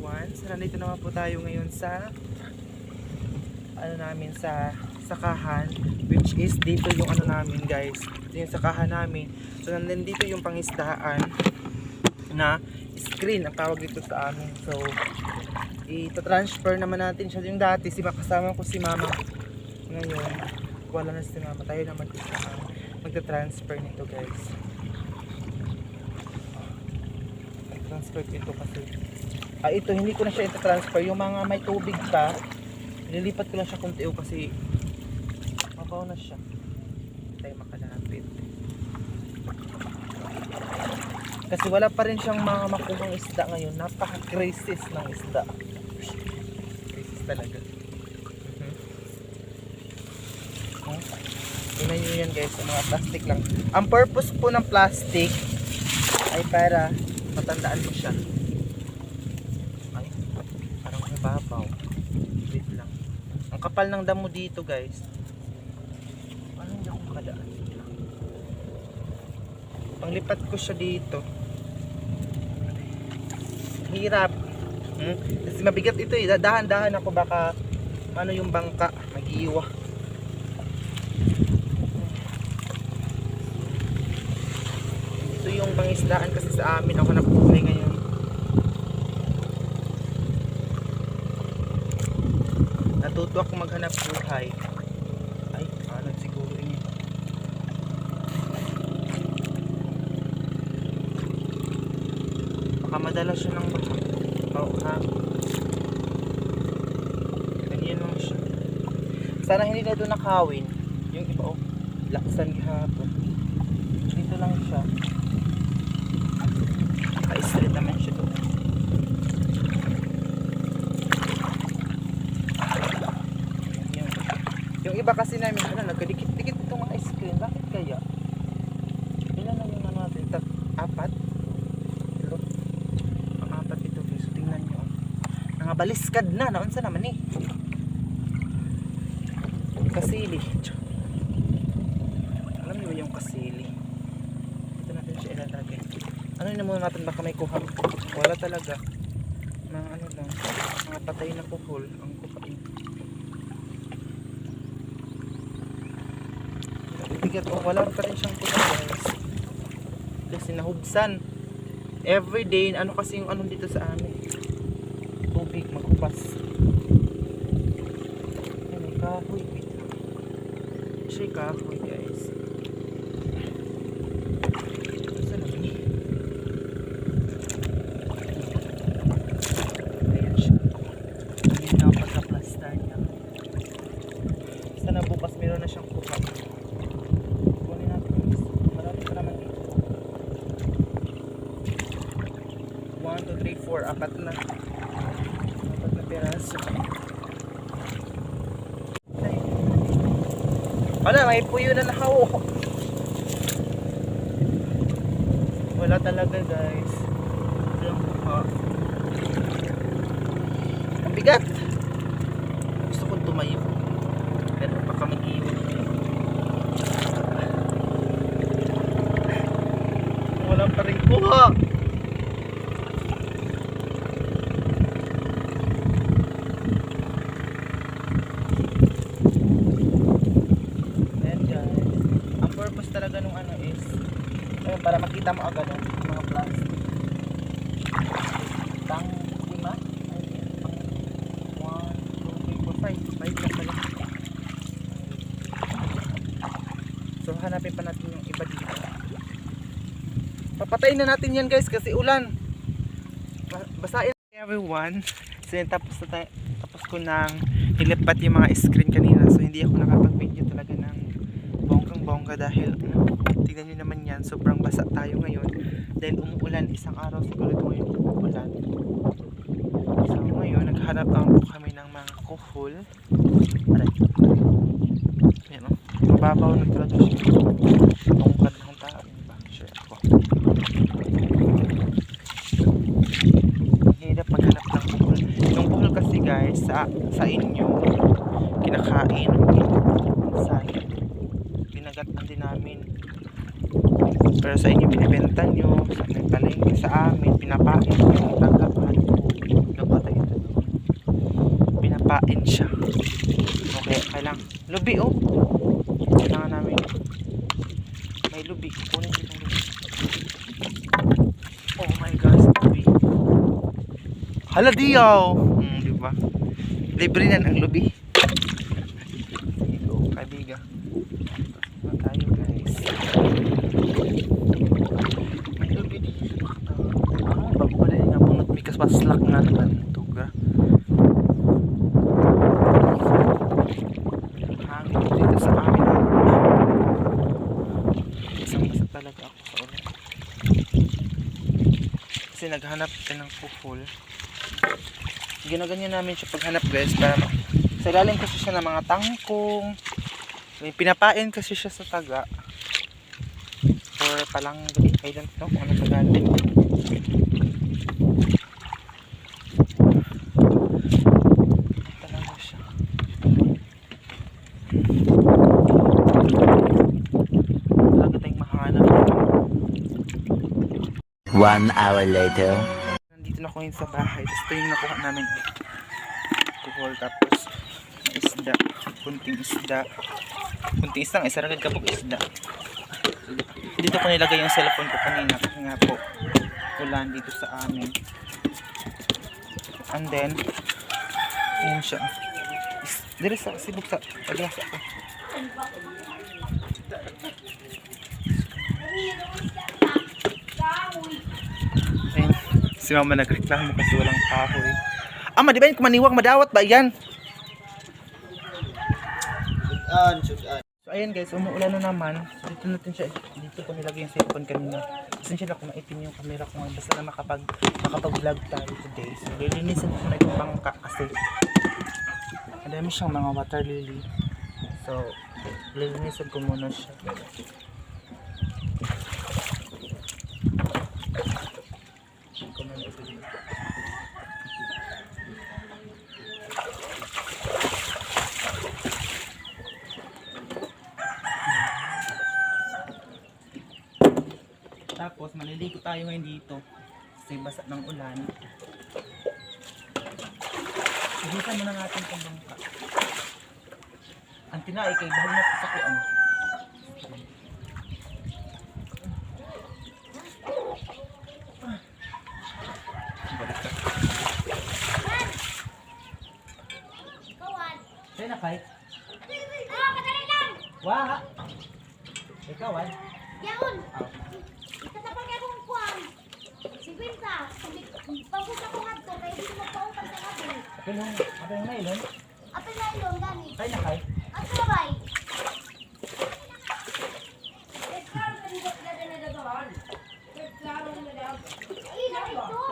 everyone. So nandito naman po tayo ngayon sa sa sakahan, which is dito yung namin guys. Ito yung sakahan namin. So nandito yung pangisdaan na screen ang tawag dito sa amin. So ita-transfer naman natin siya. Yung dati kasama ko si mama. Ngayon wala na si mama. Tayo naman dito magta-transfer nito guys. Transfer ko ito kasi ito hindi ko na siya ita-transfer. Yung mga may tubig pa nililipat ko lang siya kunti kasi mabaw na siya. Tayo makalapit kasi wala pa rin siyang mga makuhang isda ngayon. Napaka-crisis ng isda, crisis talaga. Tingnan nyo yan guys, mga plastic lang. Ang purpose po ng plastic ay para matandaan mo siya. Ay, parang mababaw. Wait lang. Ang kapal ng damo dito guys. Ano hindi ako makadaan? Panglipat ko siya dito. Hirap. Kasi mabigat ito eh. Dahan-dahan ako baka ano yung bangka. Mag-iiwa. Ito yung pangisdaan kasi sa amin. Ako nabuhay ngayon. Natuto ako maghanap buhay. Ay, ano siguro yun. Baka madala siya ng baka. Oo ha. Ganyan lang siya. Sana hindi na doon nakawin. Yung iba laksan gihapon. Dito lang siya. Straight naman siya doon. Yung iba kasi namin nagkadikit-dikit itong mga screen. Bakit kaya? Ilan na yung natin? Apat? Apat ito guys. So, tingnan nyo. Nangabaliskad na. Naunsa naman eh. Kasili. Alam niyo ba yung kasili? Ito natin siya ilalagay. Ano yun muna natin, baka may kuha. Wala talaga. Mga ano lang, mga patay na kuhol ang kuhain. Bigat wala pa rin siyang kuha guys. Kasi nahubsan. Everyday, ano kasi yung ano dito sa amin. Tubig, maghupas. Ay, may kahoy. Siya kahoy guys. Sana bukas meron na siyang kuha. Kunin natin marami pa naman dito. 1, 2, 3, 4 apat na piraso. Wala, may puyo na nakawo. Wala talaga guys. Walang kuha. Ang bigat. Gusto kong tumayo. Pero baka mag-iwan. Wala pa rin kuha. Ayan guys. Ang purpose talaga nung ano is para makita mo agad yung mga plastic. Tang 5? 1, 2, 3, 4, 5. 5 lang pala. So hanapin pa natin yung iba dito. Papatayin na natin yan guys kasi ulan. Basahin everyone. So yun, tapos ko nang nilipat yung mga screen kanina. So hindi ako nakapag-video talaga ng bonggang-bongga dahil tignan nyo naman yan. Sobrang basa tayo ngayon. Dahil umuulan. Isang araw siguro ito ngayon umuulan. So ngayon naghanap kami ng mga kuhol. Yan o. Mababaw na talaga siya. Tungkad ng tao. Share ako. Hirap maghanap ng kuhol. Yung kuhol kasi guys sa inyo kinakain. Sa pinagatan din namin. Pero sa inyo binibenta nyo. Sa palengke sa amin pinapain. Tagapan. Dapat pinapain siya. Okay, kailang lubi oh. Kailangan namin may lubi. Kunin ko yung lubi. Oh my gosh, lubi. Hala diyaw. Diba? Libre na ng lubi. Sige ko, kaibiga. Ano tayo guys? May lubi dito. Bago ka na nga bunot. Mikas paslak nga naman. Tuga. Hangin dito sa amin. Isang basa talaga ako sa ulit. Kasi naghanap din ng puful. Ginaganyan namin siya paghanap guys para sa ilalim kasi siya ng mga tangkong. Pinapain kasi siya sa taga or palanggi. I don't know kung ano Tagalog. Talaga siya. Talaga tayong mahanap. 1 hour later. Nandito na ako ngayon sa bahay. Tapos ito yung nakuha namin. Kuhol tapos may isda. Kunting isda. Kunting isda. Isa ragad kapag isda. Dito ko nilagay yung cellphone ko kanina. Kasi nga po ulan dito sa amin. And then ayan siya. Dito sa sibuk sa paglasa ko. Ayun, si mama nagreklamo kasi walang kahoy. Ama, di ba yung kumaniwang madawat ba yan? So ayan guys, umuulan na naman. So dito natin siya, dito ko nilagay yung cellphone kanina. Kasi siya na kumaitim yung camera ko ngayon. Basta na makapag-vlog tayo today. So lilinisan ko na yung bangka kasi ang dami siyang mga water lily. So lilinisan ko muna siya. Tapos maliligo tayo ngayon dito kasi basa ng ulan. Subukan muna natin itong bangka. Ang tinay kay bahal na sa kuan. Kaya na kay? Madali lang! Wah! Ikaw ay? Yaon! Kasapag akong kuwan. 50. Pagpunta ko nga to, kaya hindi mo pautang sa kabin. Apel na ilon? Apel na ilong, gani. Kaya na kay? At sabay. Ay, narito.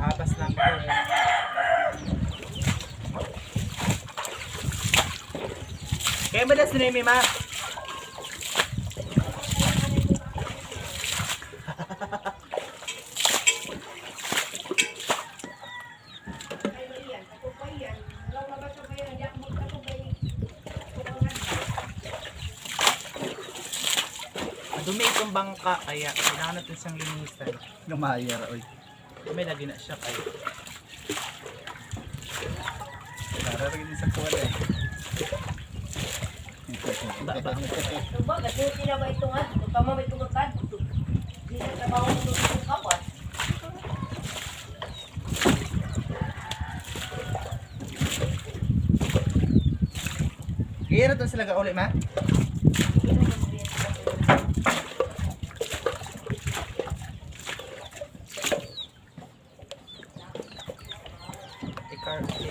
Habas lang ito. Kaya ba na sinimi ma? Dumi itong bangka kaya kailangan natin siyang linisan. Lumayar, oy. May lagi na siya kayo. Dararagin din sa kuwan eh. Diba, gasuti na ba ito nga? Kung tama ba itong kakad? Hindi na trabaho mo itong kapas. Kaya na ito sila ka uli ma?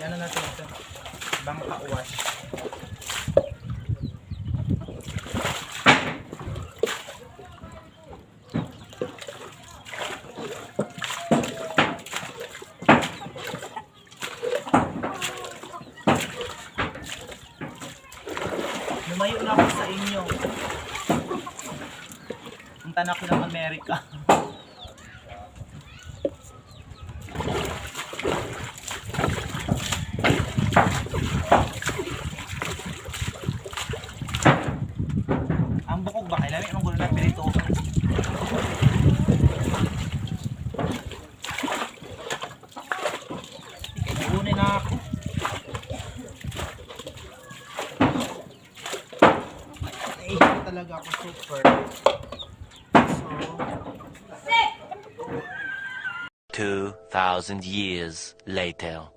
Ano natin ito? Bangka wash. Lumayo na ako sa inyo. Punta na ako ng Amerika. Ang bukog ba? Kailangan ang gulo ng pirito. Iunin na ako. Naihi talaga ako super. So, 2,000 years later.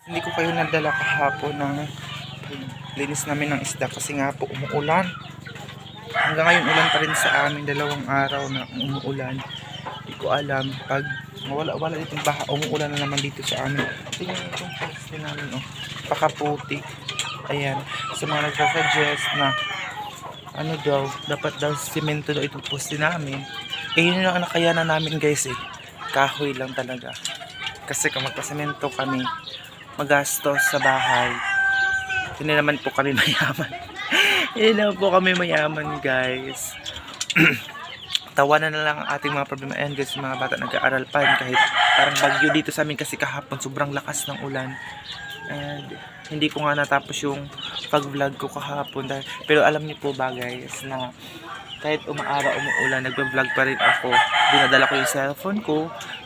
hindi ko kayo nadala kahapon ng linis namin ng isda kasi nga po umuulan. Hanggang ngayon ulan pa rin sa amin, 2 araw na umuulan. Hindi ko alam pag wala ditong baha, umuulan na naman dito sa amin. Tingnan nyo itong poste namin, oh, pakaputik. Ayan, sa mga nagsasuggest na ano daw, dapat daw simento daw itong poste namin. Eh yun yung nakayanan namin guys eh, kahoy lang talaga. Kasi kung magpasemento kami, magastos sa bahay. Hindi naman po kami mayaman. Hindi naman po kami mayaman guys. Tawanan na lang ang ating mga problema. Ayan guys, mga bata nag-aaral pa kahit parang bagyo dito sa amin kasi kahapon sobrang lakas ng ulan. And hindi ko nga natapos yung pag-vlog ko kahapon dahil, pero alam niyo po ba guys na kahit umaaraw umuulan, nagbe-vlog pa rin ako. Dinadala ko yung cellphone ko,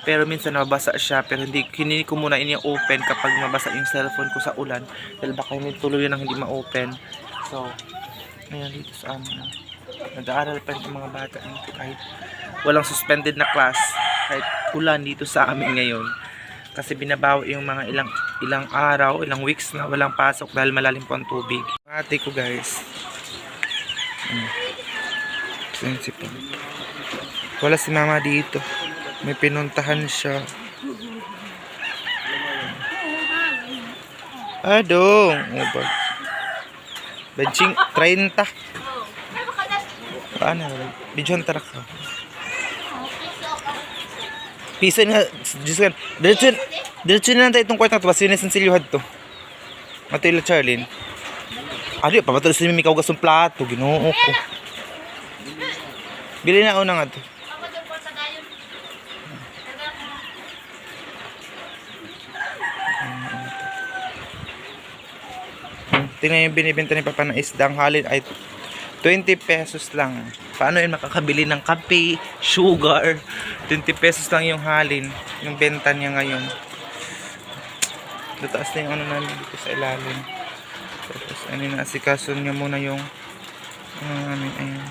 pero minsan nabasa siya, pero hindi ko muna ini-open kapag mabasa yung cellphone ko sa ulan dahil baka hindi tuloy nang hindi ma-open. So, ayan dito sa amin. Nag-aaral pa rin yung mga bata dito kahit walang suspended na class, kahit ulan dito sa amin ngayon. Kasi binabawi yung mga ilang araw, ilang weeks na walang pasok dahil malalim po ang tubig. Ate ko guys. Sensitive. Wala si mama dito. May pinuntahan siya. Adong. Ubag. Benching 30. Paano? Bidyon tarak ka. Piso na. Diyos ka. Diretso na lang tayo itong kwartang ito. Basta yun na sinsilyuhad to. Matila Charlene. Adi, pamatalo sa mimi kaugas ng plato. Ginoo ko. Bili na ako na nga to. Tingnan yung binibenta ni Papa ng isda. Ang halin ay 20 pesos lang. Paano yun makakabili ng kape, sugar? 20 pesos lang yung halin. Yung benta niya ngayon. Tataas na yung ano namin dito sa ilalim. Tapos ano na, asikaso niya muna yung namin, ayun.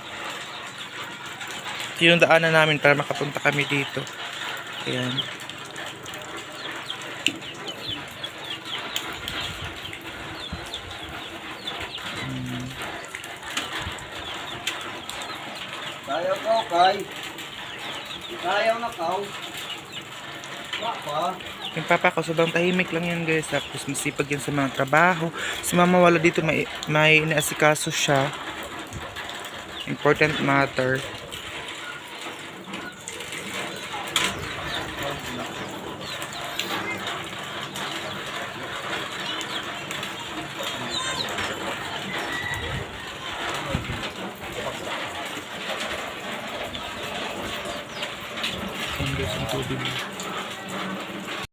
Yung daanan namin para makapunta kami dito. Ayan. Sayaw ka, kay. Sayaw na ka. Papa. Yung papa ko, sobrang tahimik lang yan guys. Tapos masipag yan sa mga trabaho. Si mama wala dito, may inaasikaso siya. Important matter.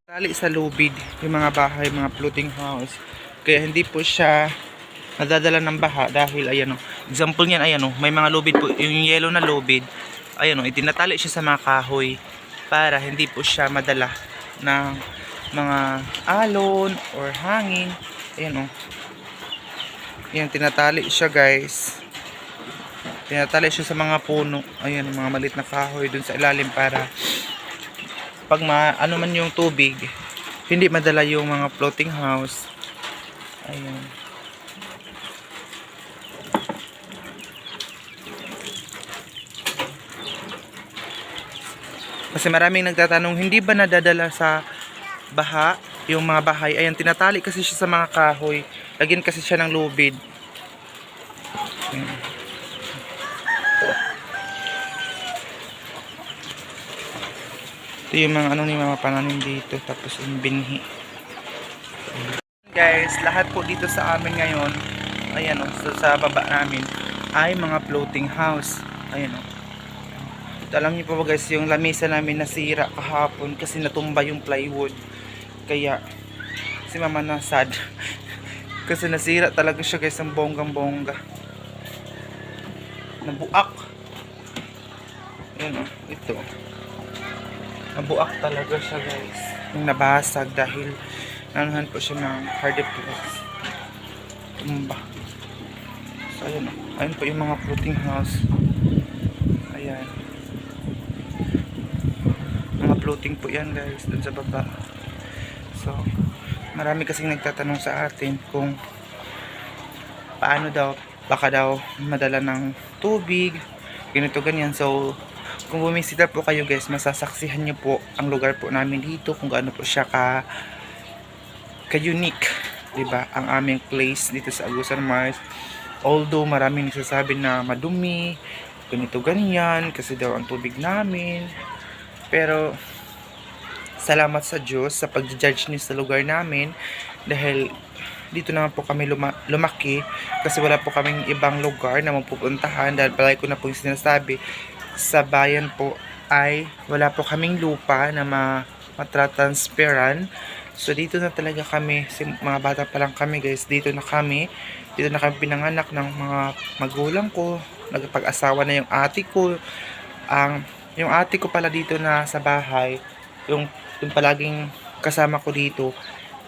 Tali sa lubid yung mga bahay, mga floating house, kaya hindi po siya nadadala ng baha dahil ayan o, example niyan ayan o, may mga lubid po, yung yellow na lubid, ayan o, itinatali siya sa mga kahoy para hindi po siya madala ng mga alon or hangin. Ayan o, ayan, tinatali siya guys, tinatali siya sa mga puno, ayan, mga maliit na kahoy dun sa ilalim para pag ano man yung tubig, hindi madala yung mga floating house. Ayan. Kasi maraming nagtatanong, hindi ba nadadala sa baha yung mga bahay? Ayan, tinatali kasi siya sa mga kahoy. Lagyan kasi siya ng lubid. Ayan. Ito yung mga ano ni mga pananim dito, tapos yung binhi. Guys, lahat po dito sa amin ngayon ayan o, sa baba namin ay mga floating house. Ayan o. Alam niyo po ba guys, yung lamesa namin nasira kahapon kasi natumba yung plywood. Kaya si mama na sad. Kasi nasira talaga siya guys, ang bonggang-bongga. Nabuak. Ayan o, ito. Nabuak talaga siya guys. Yung nabasag dahil nanuhan po siya ng hardiplex. Tumba. So ayan o. Ayan po yung mga floating house. Ayan. Mga floating po yan guys, dun sa baba. So, marami kasing nagtatanong sa atin kung paano daw, baka daw madala ng tubig, ganito ganyan. So, kung bumisita po kayo guys, masasaksihan nyo po ang lugar po namin dito, kung gaano po siya ka-unique, diba? Ang aming place dito sa Agusan Mars. Although maraming nagsasabi na madumi, ganito ganyan, kasi daw ang tubig namin. Pero, salamat sa Diyos sa pag-judge niyo sa lugar namin. Dahil, dito naman po kami lumaki. Kasi wala po kaming ibang lugar na mapupuntahan. Dahil palagi ko na po yung sinasabi, sa bayan po ay wala po kaming lupa na matratransferan. So, dito na talaga kami, mga bata pa lang kami guys, dito na kami pinanganak ng mga magulang ko, nagpag-asawa na yung ate ko. Yung ate ko pala dito na sa bahay, yung palaging kasama ko dito,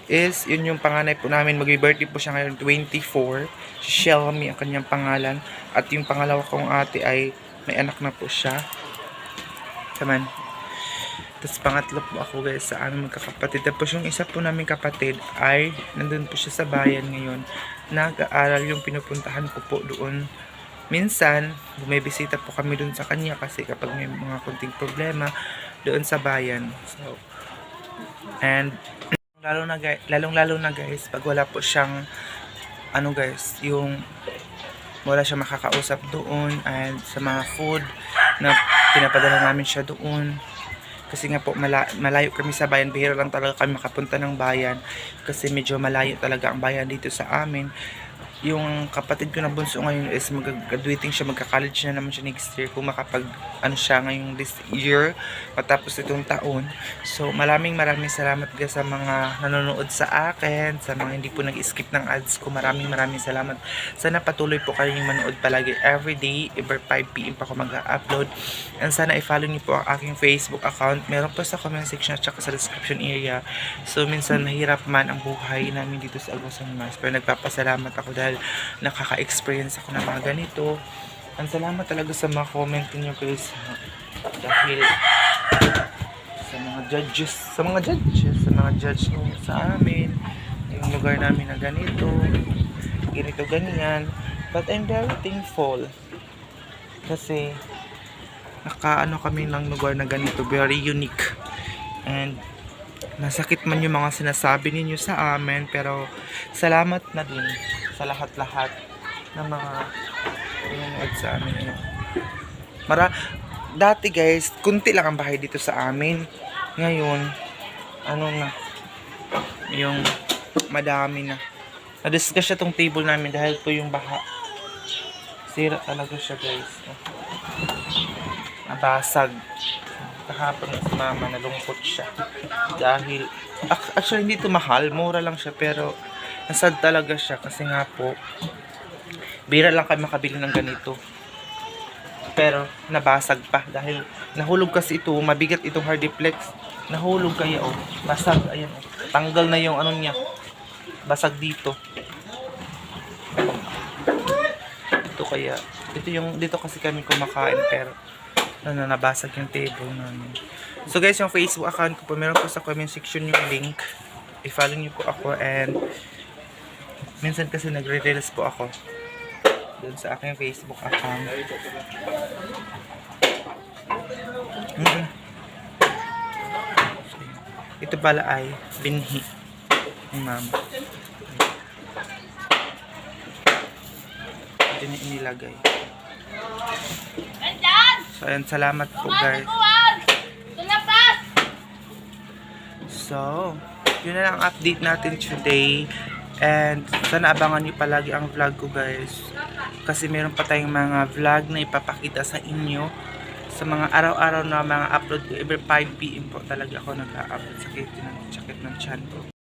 is, yun yung panganay po namin, mag-birthday po siya ngayon, 24, Shelmy ang kanyang pangalan, at yung pangalawa kong ate ay, may anak na po siya. Taman. Tapos pangatlo po ako guys sa aming magkakapatid. Tapos yung isa po namin kapatid ay nandun po siya sa bayan ngayon. Nag-aaral, yung pinupuntahan ko po doon. Minsan, bumibisita po kami doon sa kanya kasi kapag may mga konting problema doon sa bayan. So, and lalong-lalo na guys, pag wala po siyang ano guys, yung wala siya makakausap doon and sa mga food na pinapadala namin siya doon. Kasi nga po malayo kami sa bayan, bihira lang talaga kami makapunta ng bayan kasi medyo malayo talaga ang bayan dito sa amin. Yung kapatid ko na bunso ngayon is mag-graduating siya, magka-college na naman siya next year kung makapag ano siya ngayong this year matapos itong taon. So maraming salamat guys sa mga nanonood sa akin, sa mga hindi po nag-skip ng ads ko. Maraming salamat. Sana patuloy po kayong manood palagi everyday, every 5 PM pa ako mag-upload. And sana i-follow niyo po ang aking Facebook account. Meron po sa comment section at saka sa description area. So minsan mahirap man ang buhay namin dito sa Agusan Mars, pero nagpapasalamat ako dahil nakaka-experience ako ng mga ganito. Ang salamat talaga sa mga comment niyo guys, dahil sa mga judge nyo sa amin, yung lugar namin na ganito ganyan. But I'm very thankful kasi nakaano kami ng lugar na ganito, very unique. And masakit man yung mga sinasabi ninyo sa amin, pero salamat na din sa lahat-lahat ng mga nanonood sa amin. Dati guys, kunti lang ang bahay dito sa amin. Ngayon, ano na, yung madami na. Na-discuss siya tong table namin dahil po yung baha. Sira talaga siya guys. Nabasag. Kahapon si mama, nalungkot siya. Dahil, actually hindi ito mahal, mura lang siya, pero nasad talaga siya kasi nga po, bira lang kami makabili ng ganito. Pero, nabasag pa dahil nahulog kasi ito, mabigat itong hardiplex. Nahulog kaya oh, basag, ayan oh. Tanggal na yung ano niya, basag dito. Ito kaya, dito kasi kami kumakain, pero nabasag yung table namin. So guys, yung Facebook account ko po, meron po sa comment section yung link. I-follow niyo po ako, and minsan kasi nagre-reels po ako doon sa aking Facebook account. Ito pala ay binhi ni mama. Ito niya inilagay. So ayan, salamat po guys. So, yun na lang update natin today. And sana abangan niyo palagi ang vlog ko guys. Kasi meron pa tayong mga vlog na ipapakita sa inyo. Sa mga araw-araw na mga upload ko. Every 5 PM po talaga ako nag-upload. Sakit ng tiyan ko.